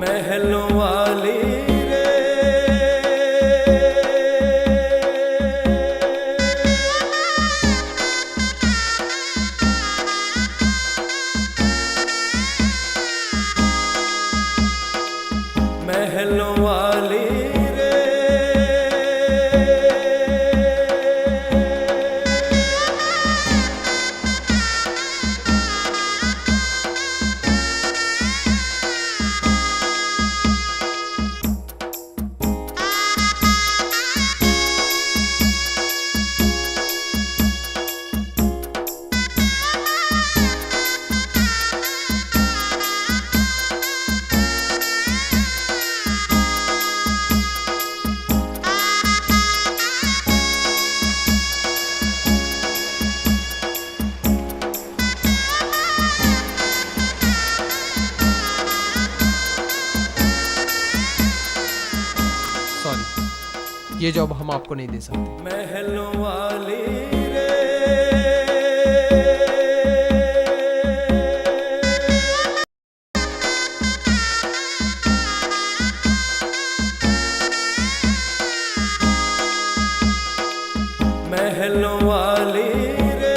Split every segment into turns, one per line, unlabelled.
महलों वाली रे महलों वाली रे
सॉरी, ये जॉब हम आपको नहीं दे सकते।
महलों वाली रे महलों वाली रे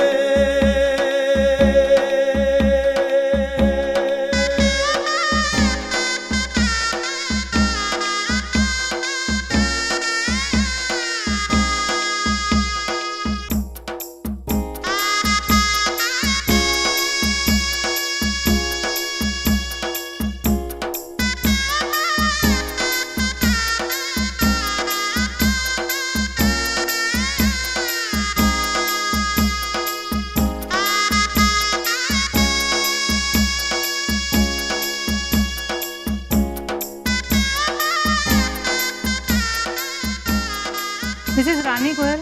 Mrs. Rani Goyal.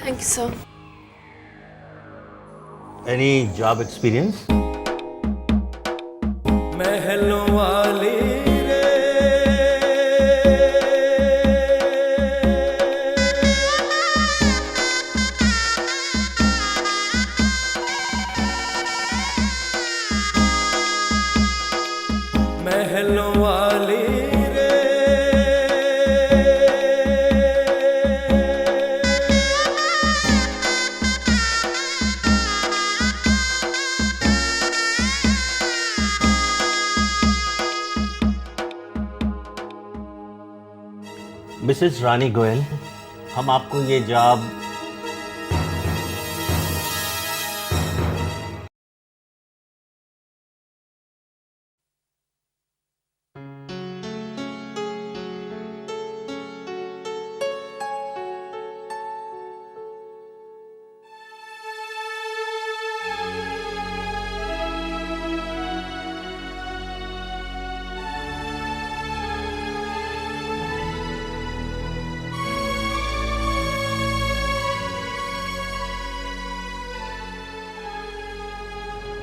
Thank you, sir.
Any job experience?
महलों वाली रे महलों वाली रे
मिसेस रानी गोयल, हम आपको ये जॉब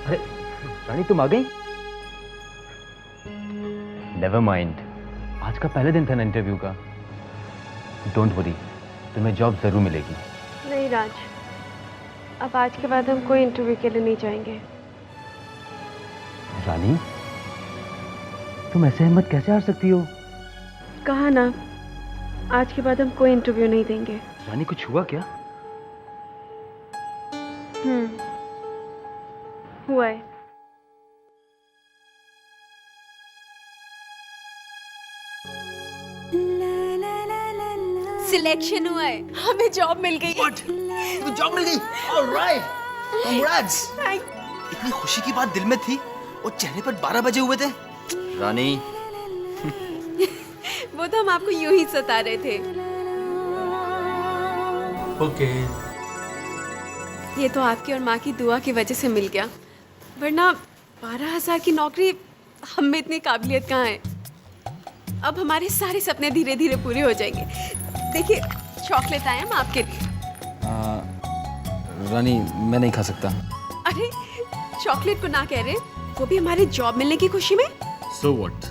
अरे रानी, तुम आ गई? नेवर माइंड, आज का पहले दिन था ना इंटरव्यू का। डोंट वरी, तुम्हें जॉब जरूर मिलेगी।
नहीं राज, अब आज के बाद हम कोई इंटरव्यू के लिए नहीं जाएंगे।
रानी, तुम ऐसे हिम्मत कैसे हार सकती हो?
कहा ना, आज के बाद हम कोई इंटरव्यू नहीं देंगे।
रानी, कुछ हुआ क्या?
हुआ है।
सिलेक्शन हुआ है, हमें जॉब मिल गई।
तो जॉब मिल गई। Alright, congrats. इतनी खुशी की बात दिल में थी और चेहरे पर 12 बजे हुए थे। रानी,
वो तो हम आपको यूं ही सता रहे थे।
ओके।
ये तो आपकी और माँ की दुआ की वजह से मिल गया, वरना 12,000 की नौकरी हम में इतनी काबिलियत कहाँ है। अब हमारे सारे सपने धीरे धीरे पूरे हो जाएंगे। देखिए, चॉकलेट आए हम आपके लिए।
रानी, मैं नहीं खा सकता।
अरे चॉकलेट को ना कह रहे, वो भी हमारे जॉब मिलने की खुशी में।
सो व्हाट,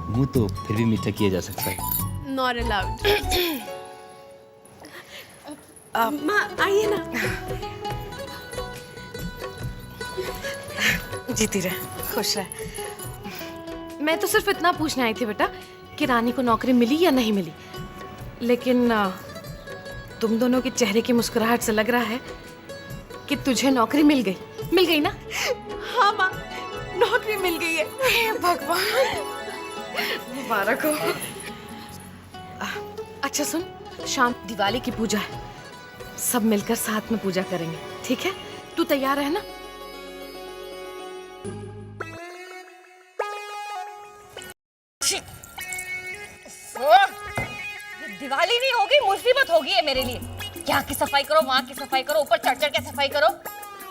मुंह तो फिर भी मीठा किया जा सकता है।
Not allowed. माँ आइए ना।
जीती रहे, खुश रहे। मैं तो सिर्फ इतना पूछने आई थी बेटा कि रानी को नौकरी मिली या नहीं मिली, लेकिन तुम दोनों के चेहरे की मुस्कुराहट से लग रहा है कि तुझे नौकरी मिल गई ना?
हाँ माँ, नौकरी मिल गई है।
हे भगवान, मुबारक हो। अच्छा सुन, शाम दिवाली की पूजा है, सब मिलकर साथ में पूजा करेंगे, ठीक है? तू तैयार है ना?
दिवाली नहीं होगी, मुसीबत होगी है मेरे लिए। यहाँ की सफाई करो, वहाँ की सफाई करो, ऊपर चढ़ चढ़ के सफाई करो,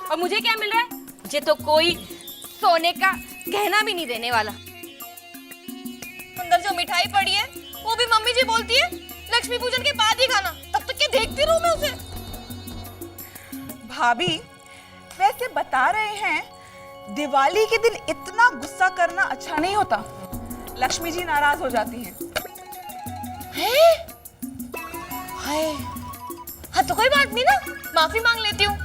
और मुझे क्या मिल रहा है? मुझे तो कोई सोने का गहना भी नहीं देने वाला। अंदर जो मिठाई पड़ी है वो भी मम्मी जी बोलती है लक्ष्मी पूजन के बाद ही खाना। तब तक क्या देखती रहूं मैं उसे?
भाभी, वैसे बता रहे हैं दिवाली के दिन इतना गुस्सा करना अच्छा नहीं होता, लक्ष्मी जी नाराज हो जाती हैं।
हाय, हाँ तो कोई बात नहीं ना, माफी मांग लेती हूँ।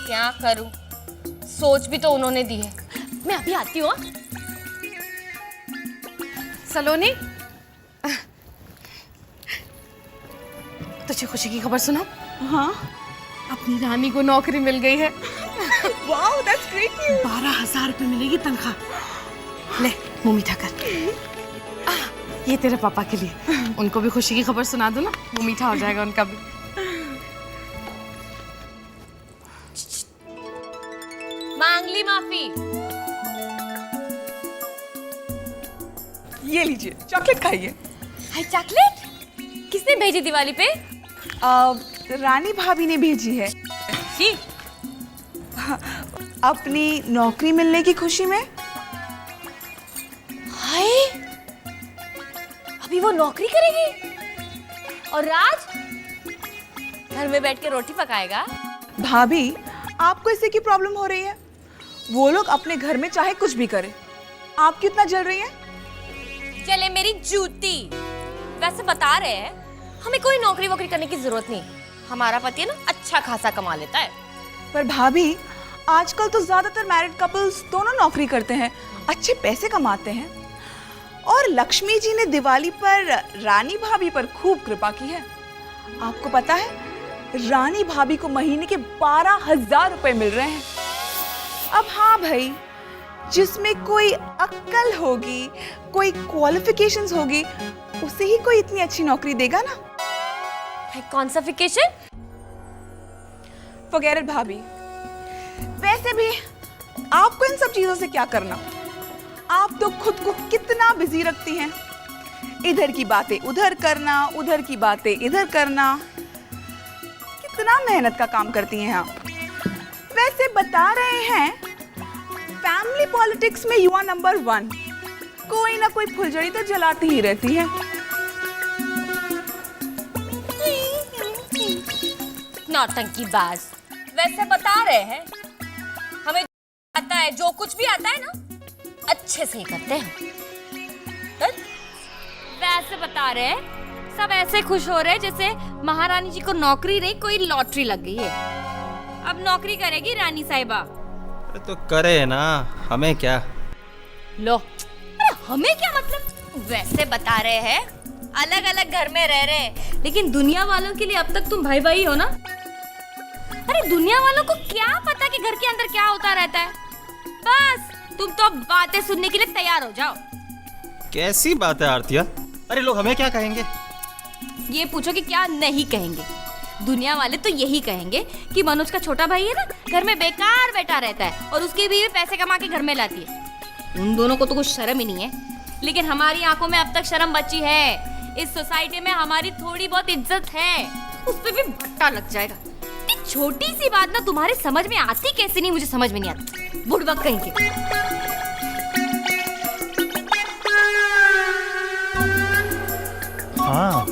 क्या करूँ, सोच भी तो उन्होंने दी है। मैं अभी आती हूँ।
सलोनी, तुझे खुशी की खबर सुना?
हाँ,
अपनी रानी को नौकरी मिल गई है।
Wow, that's great news.
12,000 रुपये मिलेगी तनख्वाह। ले मुंह मीठा कर। ये तेरे पापा के लिए, उनको भी खुशी की खबर सुना दो ना, मुंह मीठा हो जाएगा उनका भी।
मांग ली माफी।
ये लीजिए, चॉकलेट खाइए।
हाय, चॉकलेट किसने भेजी दिवाली पे?
रानी भाभी ने भेजी है।
जी,
अपनी नौकरी मिलने की खुशी में।
हाय, अभी वो नौकरी करेगी और राज घर में बैठ के रोटी पकाएगा।
भाभी, आपको इससे की प्रॉब्लम हो रही है? वो लोग अपने घर में चाहे कुछ भी करें, आप क्यों इतना जल रही हैं?
चले मेरी जूती। वैसे बता रहे हैं हमें कोई नौकरी वोकरी करने की जरूरत नहीं, हमारा पति है ना अच्छा खासा कमा लेता है।
पर भाभी, आजकल तो ज्यादातर मैरिड कपल्स दोनों नौकरी करते हैं, अच्छे पैसे कमाते हैं। और लक्ष्मी जी ने दिवाली पर रानी भाभी पर खूब कृपा की है। आपको पता है, रानी भाभी को महीने के 12,000 रुपए मिल रहे हैं। अब हाँ भाई, जिसमें कोई अक्ल होगी, कोई क्वालिफिकेशंस होगी, उसे ही कोई इतनी अच्छी नौकरी देगा ना।
कौन सा फिकेशन?
फॉरगेट इट भाभी। वैसे भी आपको इन सब चीजों से क्या करना? आप तो खुद को कितना बिजी रखती हैं, इधर की बातें उधर करना, उधर की बातें इधर करना। कितना मेहनत का काम करती हैं आप। वैसे बता रहे हैं फैमिली पॉलिटिक्स में यू आर नंबर 1। कोई ना कोई फुलझड़ी तो जलाती ही रहती है।
नौटंकी बाज। वैसे बता रहे हैं हमें आता है, जो कुछ भी आता है ना अच्छे से ही करते हैं। वैसे बता रहे हैं सब ऐसे खुश हो रहे हैं जैसे महारानी जी को नौकरी नहीं, कोई लॉटरी लग गई है। अब नौकरी करेगी रानी साहिबा।
तो करे ना, हमें क्या।
लो, अरे हमें क्या मतलब? वैसे बता रहे हैं अलग अलग घर में रह रहे, लेकिन दुनिया वालों के लिए अब तक तुम भाई भाई हो ना। अरे दुनिया वालों को क्या पता कि घर के अंदर क्या होता रहता है। बस तुम तो बातें सुनने के लिए तैयार हो जाओ।
कैसी बात है आरतिया? अरे लोग हमें क्या कहेंगे?
ये पूछो कि क्या नहीं कहेंगे। दुनिया वाले तो यही कहेंगे कि मनोज का छोटा भाई है ना, घर में बेकार बैठा रहता है और उसकी बीवी पैसे कमा के घर में लाती है। उन दोनों को तो कुछ शर्म ही नहीं है, लेकिन हमारी आंखों में अब तक शर्म बची है। इस सोसाइटी में हमारी थोड़ी बहुत इज्जत है, उस पर भी भट्टा लग जाएगा। छोटी सी बात ना तुम्हारे समझ में आती कैसे नहीं, मुझे समझ में नहीं आती। बुड़बक कहीं के।
हाँ,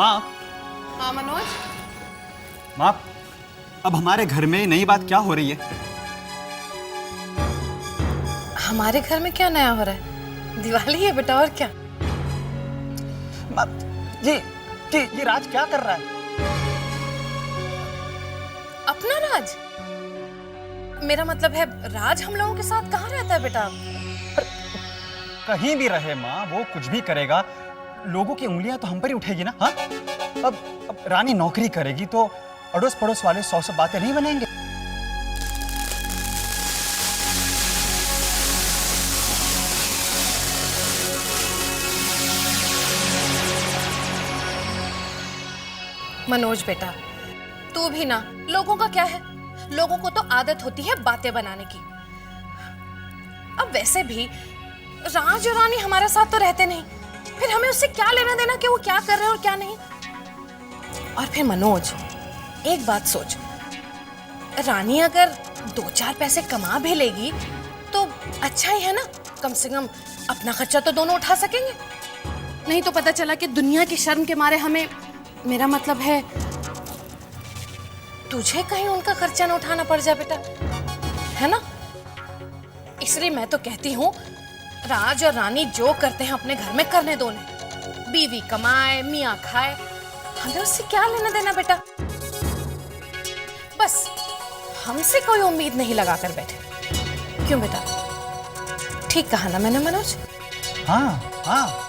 माँ
हाँ मनोज,
माँ, अब हमारे घर में नई बात क्या हो रही है?
हमारे घर में क्या नया हो रहा है? दिवाली है बेटा, और क्या?
माँ, ये राज क्या कर रहा है?
अपना राज? मेरा मतलब है राज हम लोगों के साथ कहाँ रहता है बेटा?
कहीं भी रहे माँ, वो कुछ भी करेगा, लोगों की उंगलियां तो हम पर ही उठेगी ना। हाँ, अब रानी नौकरी करेगी तो अड़ोस पड़ोस वाले 100 बातें नहीं बनेंगे।
मनोज बेटा, तू भी ना, लोगों का क्या है, लोगों को तो आदत होती है बातें बनाने की। अब वैसे भी राज और रानी हमारे साथ तो रहते नहीं, फिर हमें उससे क्या लेना देना कि वो क्या कर रहे हैं और क्या नहीं। और फिर मनोज, एक बात सोच, रानी अगर 2-4 पैसे कमा भी लेगी तो अच्छा ही है ना, कम से कम अपना खर्चा तो दोनों उठा सकेंगे। नहीं तो पता चला कि दुनिया की शर्म के मारे हमें, मेरा मतलब है तुझे कहीं उनका खर्चा ना उठाना पड़ जाए बेटा, है ना? इसलिए मैं तो कहती हूँ राज और रानी जो करते हैं अपने घर में करने दो उन्हें। बीवी कमाए, मियाँ खाए, हमें उससे क्या लेना देना बेटा। बस हमसे कोई उम्मीद नहीं लगा कर बैठे। क्यों बेटा, ठीक कहा ना मैंने मनोज?
हाँ हाँ।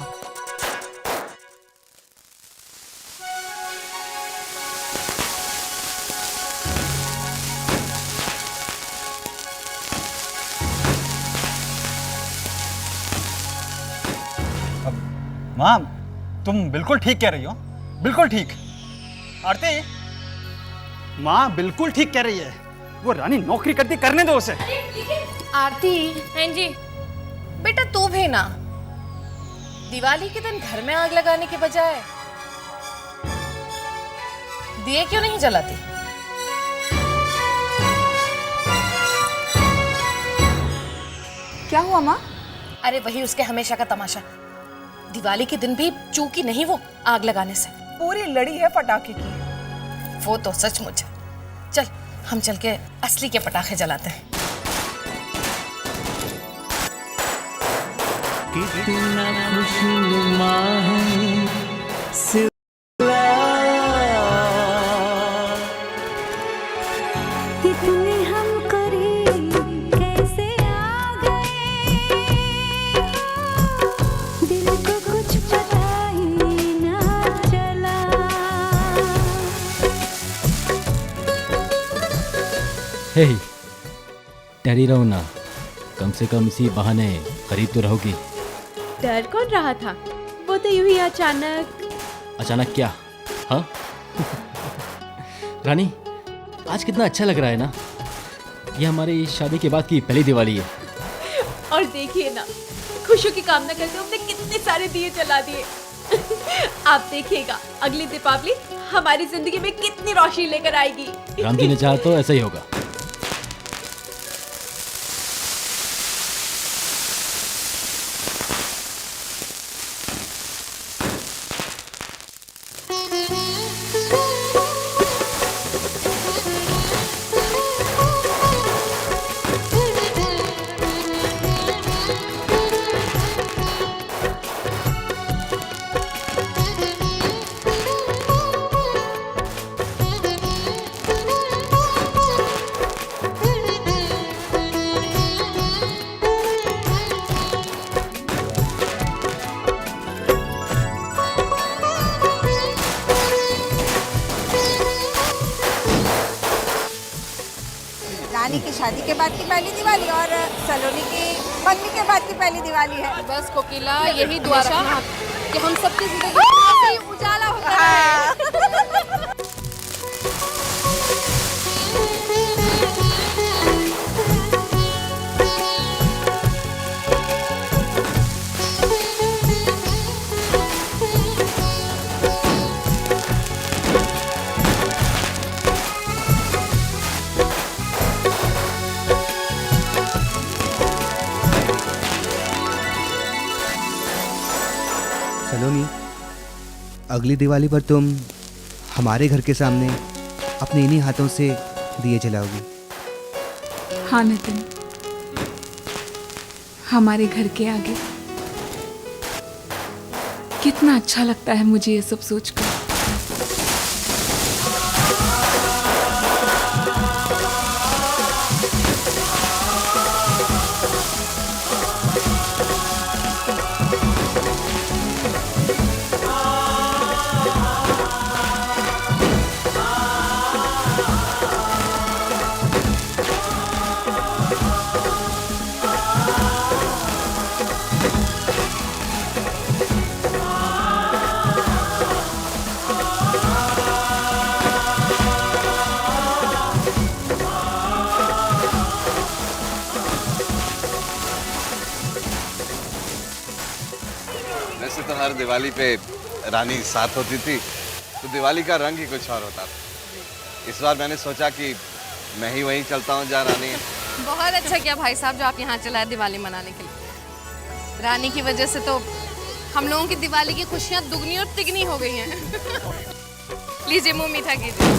माँ, तुम बिल्कुल ठीक कह रही हो, बिल्कुल ठीक। आरती, माँ बिल्कुल ठीक कह रही है, वो रानी नौकरी करती, करने दो उसे।
आरती,
हाँ जी।
बेटा तू भी ना, दिवाली के दिन घर में आग लगाने के बजाय दिए क्यों नहीं जलाती?
क्या हुआ माँ?
अरे वही उसके हमेशा का तमाशा, दिवाली के दिन भी चूकी नहीं वो आग लगाने से।
पूरी लड़ी है पटाखे की।
वो तो सचमुच है। चल हम चल के असली के पटाखे जलाते हैं।
कितना खुशनुमा है
इतने हम करीब कैसे आ गए, दिल को कुछ पता ही ना चला।
हे डरी रहो ना, कम से कम इसी बहाने खरीद तो रहोगी।
डर कौन रहा था, वो तो यूं ही अचानक।
अचानक क्या? हाँ रानी, आज कितना अच्छा लग रहा है ना। ये हमारी शादी के बाद की पहली दिवाली है।
और देखिए ना, खुशियों की कामना करते हमने कितने सारे दिए जला दिए। आप देखिएगा अगली दीपावली हमारी जिंदगी में कितनी रोशनी लेकर आएगी।
राम जी ने चाहा तो ऐसा ही होगा।
रानी की शादी के बाद की पहली दिवाली और सलोनी की मंगनी के बाद की पहली दिवाली है।
बस कोकिला, यही दुआ रखना कि हम सबकी जिंदगी में ऐसे ही उजाला होता रहे।
सलोनी, अगली दिवाली पर तुम हमारे घर के सामने अपने इन्हीं हाथों से दिए जलाओगी।
हाँ नितिन, हमारे घर के आगे। कितना अच्छा लगता है मुझे ये सब सोचकर।
वैसे तो हर दिवाली पे रानी साथ होती थी, तो दिवाली का रंग ही कुछ और होता था। इस बार मैंने सोचा कि मैं ही वहीं चलता हूँ जहाँ रानी है।
बहुत अच्छा किया भाई साहब जो आप यहाँ चलाए दिवाली मनाने के लिए। रानी की वजह से तो हम लोगों की दिवाली की खुशियाँ दुगनी और तिगनी हो गई हैं। लीजिए मुंह मीठा कीजिए।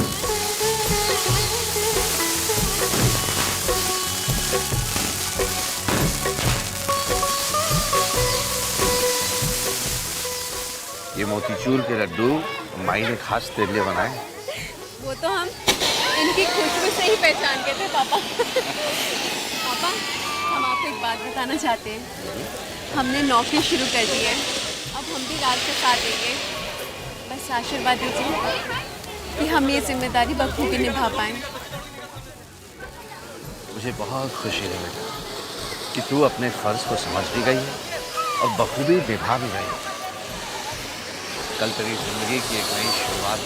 ये मोतीचूर के लड्डू माई ने खास तेरे लिए बनाए।
वो तो हम इनकी खुशबू से ही पहचान के थे पापा। पापा, हम आपको एक बात बताना चाहते हैं। हमने नौकरी शुरू कर दी है, अब हम भी राज का साथ देंगे। बस आशीर्वाद दीजिए कि हम ये जिम्मेदारी बखूबी निभा पाएं।
मुझे बहुत खुशी है बेटा कि तू अपने फर्ज को समझ भी गई है और बखूबी निभा भी गई। कल तेरी जिंदगी की एक नई शुरुआत।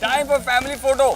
Time for family photo.